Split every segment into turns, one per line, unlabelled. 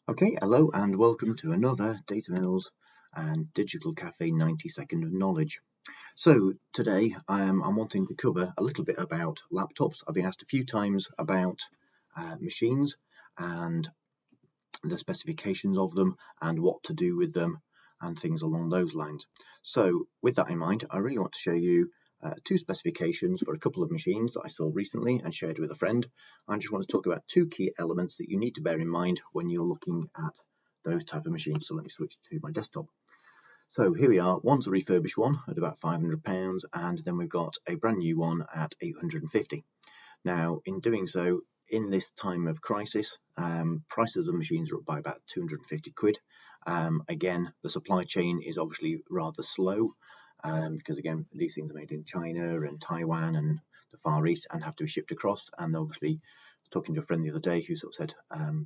Okay, hello and welcome to another Data Mills and Digital Cafe 90-second of knowledge. So today I'm wanting to cover a little bit about laptops. I've been asked a few times about machines and the specifications of them and what to do with them and things along those lines. So with that in mind, I really want to show you two specifications for a couple of machines that I saw recently and shared with a friend. I just want to talk about two key elements that you need to bear in mind when you're looking at those type of machines. So let me switch to my desktop. So here we are. One's a refurbished one at about £500, and then we've got a brand new one at £850. Now, in doing so, in this time of crisis, prices of machines are up by about 250 quid. Again, the supply chain is obviously rather slow because, again, these things are made in China and Taiwan and the Far East and have to be shipped across. And obviously, I was talking to a friend the other day who sort of said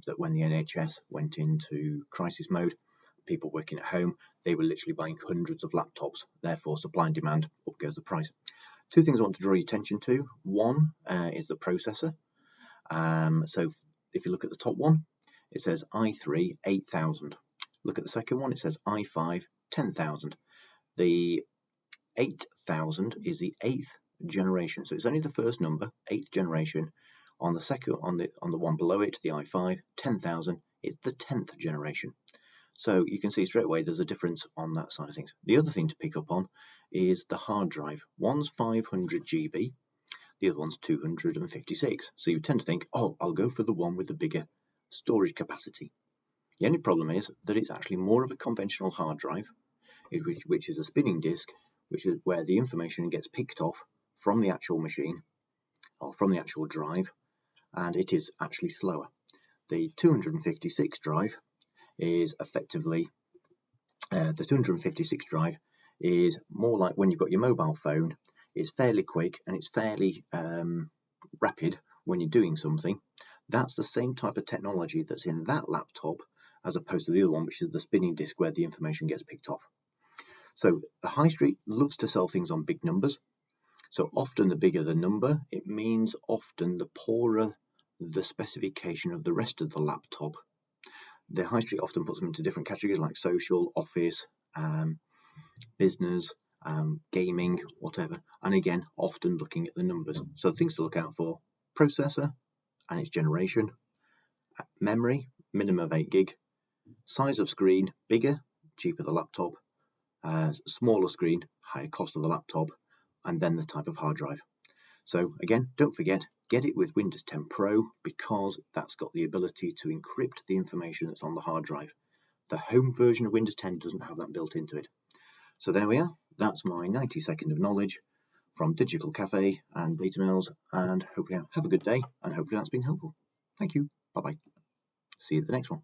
that when the NHS went into crisis mode, people working at home, they were literally buying hundreds of laptops. Therefore, supply and demand, up goes the price. Two things I want to draw your attention to. One is the processor. So if you look at the top one, it says i3 8000. Look at the second one, it says i5 10000. The 8000 is the 8th generation, so it's only the first number, 8th generation. On the second, on the one below it, the i5 10000, it's the 10th generation. So you can see straight away there's a difference on that side of things. The other thing to pick up on is the hard drive. One's 500 GB, the other one's 256. So you tend to think, oh, I'll go for the one with the bigger storage capacity. The only problem is that it's actually more of a conventional hard drive, which is a spinning disk, which is where the information gets picked off from the actual machine or from the actual drive, and it is actually slower. The 256 drive is effectively the 256 drive is more like when you've got your mobile phone. It's fairly quick and it's fairly rapid when you're doing something. That's the same type of technology that's in that laptop as opposed to the other one, which is the spinning disk where the information gets picked off. So the high street loves to sell things on big numbers. So often the bigger the number, it means often the poorer the specification of the rest of the laptop. The high street often puts them into different categories like social, office, business, gaming, whatever. And again, often looking at the numbers. So things to look out for: processor and its generation, memory, minimum of 8 gig, size of screen, bigger, cheaper the laptop, smaller screen, higher cost of the laptop, and then the type of hard drive. So again, don't forget, get it with Windows 10 Pro because that's got the ability to encrypt the information that's on the hard drive. The home version of Windows 10 doesn't have that built into it. So there we are. That's my 90-second of knowledge from Digital Cafe and Data Mills, and hopefully have a good day, and hopefully that's been helpful. Thank you. Bye-bye. See you at the next one.